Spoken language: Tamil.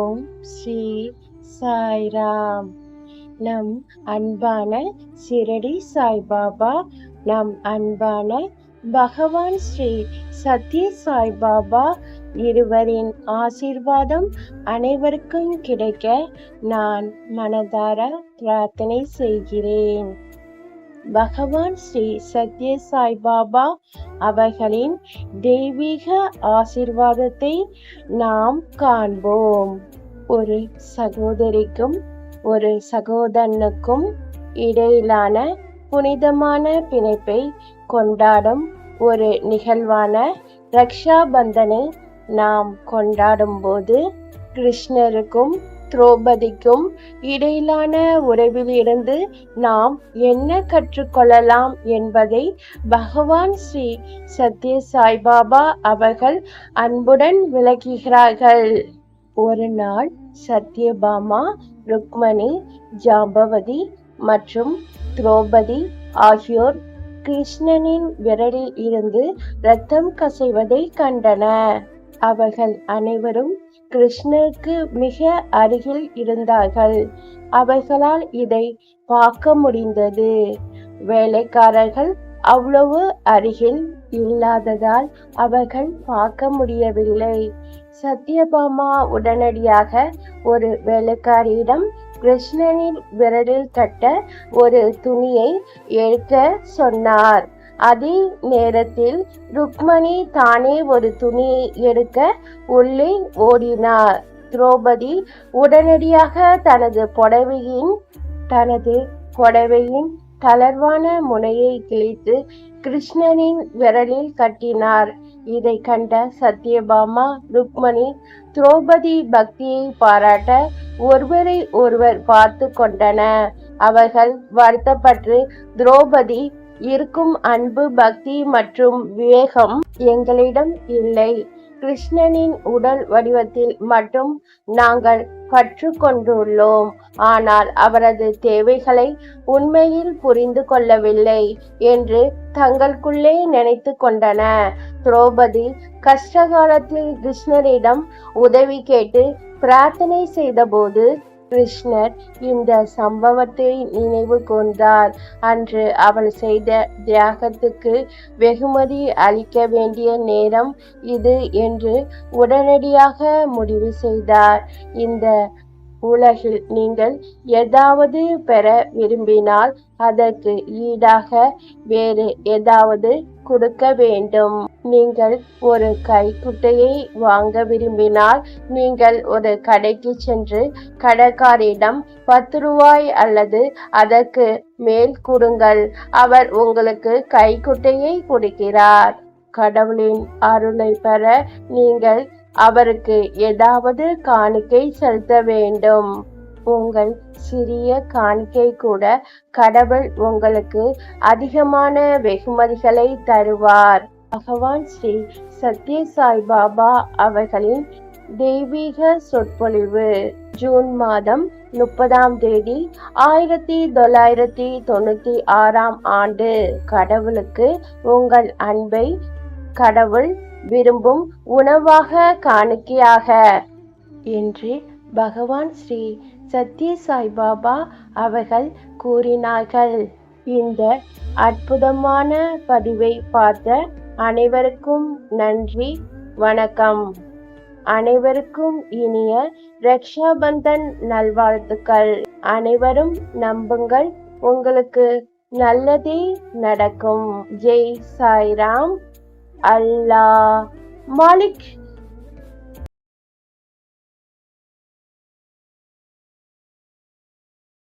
ஓம் ஸ்ரீ சாய்ராம். நம் அன்பான சிரடி சாய்பாபா, நம் அன்பான பகவான் ஸ்ரீ சத்ய சாய்பாபா இருவரின் ஆசீர்வாதம் அனைவருக்கும் கிடைக்க நான் மனதார பிரார்த்தனை செய்கிறேன். பகவான் ஸ்ரீ சத்ய சாய்பாபா அவர்களின் தெய்வீக ஆசீர்வாதத்தை நாம் காண்போம். ஒரு சகோதரிக்கும் ஒரு சகோதரனுக்கும் இடையிலான புனிதமான பிணைப்பை கொண்டாடும் ஒரு நிகழ்வான ரக்ஷா பந்தனை நாம் கொண்டாடும் போது கிருஷ்ணருக்கும் திரௌபதிக்கும் இடையிலான உறவிலிருந்து நாம் என்ன கற்றுக்கொள்ளலாம் என்பதை பகவான் ஸ்ரீ சத்ய சாய்பாபா அவர்கள் அன்புடன் விளக்குகிறார்கள். ஒரு நாள் சத்யபாமா, ருக்மணி, ஜாம்பவதி மற்றும் திரௌபதி ஆகியோர் கிருஷ்ணனின் விரலில் இருந்து இரத்தம் கசிவதை கண்டனர். அவர்கள் அனைவரும் கிருஷ்ணருக்கு மிக அருகில் இருந்தார்கள். அவர்களால் இதை பார்க்க முடிந்தது. வேலைக்காரர்கள் அவ்வளவு அருகில் இல்லாததால் அவர்கள் பார்க்க முடியவில்லை. சத்யபாமா உடனடியாக ஒரு வேலைக்காரியிடம் கிருஷ்ணனின் விரலில் கட்ட ஒரு துணியை எடுக்க சொன்னார். அதே நேரத்தில் ருக்மணி தானே ஒரு துணியை எடுக்க உள்ளே ஓடினார். திரௌபதி உடனடியாக தனது புடவையின் தளர்வான முனையை கிழித்து கிருஷ்ணனின் விரலில் கட்டினார். இதை கண்ட சத்யபாமா, ருக்மணி, திரௌபதி பக்தியை பாராட்ட ஒருவரை ஒருவர் பார்த்து கொண்டனர். அவர்கள் வருத்தப்பட்டு, திரௌபதி இருக்கும் அன்பு, பக்தி மற்றும் விவேகம் எங்களிடம் இல்லை. கிருஷ்ணனின் உடல் வடிவத்தில் மட்டும் நாங்கள் கற்று கொண்டுள்ளோம். ஆனால் அவரது தேவைகளை உண்மையில் புரிந்து கொள்ளவில்லை என்று தங்களுக்குள்ளே நினைத்து கொண்டனர். திரௌபதி கஷ்டகாலத்தில் கிருஷ்ணரிடம் உதவி கேட்டு பிரார்த்தனை செய்தபோது கிருஷ்ணர் இந்த சம்பவத்தை நினைவு கூர்ந்தார். அன்று அவள் செய்த தியாகத்துக்கு வெகுமதி அளிக்க வேண்டிய நேரம் இது என்று உடனடியாக முடிவு செய்தார். இந்த உலகில் நீங்கள் ஏதாவது பெற விரும்பினால் அதற்கு ஈடாக வேறு ஏதாவது கொடுக்க வேண்டும். நீங்கள் ஒரு கைக்குட்டையை வாங்க விரும்பினால் நீங்கள் ஒரு கடைக்கு சென்று கடைக்காரிடம் 10 ரூபாய் அல்லது அதற்கு மேல் கொடுங்கள். அவர் உங்களுக்கு கைக்குட்டையை கொடுக்கிறார். கடவுளின் அருளை பெற நீங்கள் அவருக்கு ஏதாவது காணிக்கை செலுத்த வேண்டும். உங்கள் சிறிய காணிக்கை கூட கடவுள் உங்களுக்கு அதிகமான வெகுமதிகளை தருவார். பகவான் ஸ்ரீ சத்ய சாய்பாபா அவர்களின் தெய்வீக சொற்பொழிவு. ஜூன் மாதம் 30ஆம் தேதி 1996ஆம் ஆண்டு. கடவுளுக்கு உங்கள் அன்பை கடவுள் விரும்பும் உணவாக காணிக்கையாக என்று பகவான் ஸ்ரீ சத்ய சாய்பாபா அவர்கள் கூறினார்கள். இந்த அற்புதமான பதிவை பார்த்த அனைவருக்கும் நன்றி, வணக்கம். அனைவருக்கும் இனிய ரக்ஷாபந்தன் நல்வாழ்த்துக்கள். அனைவரும் நம்புங்கள், உங்களுக்கு நல்லதே நடக்கும். ஜெய் சாய்ராம். அல்லாஹ் மாலிக்.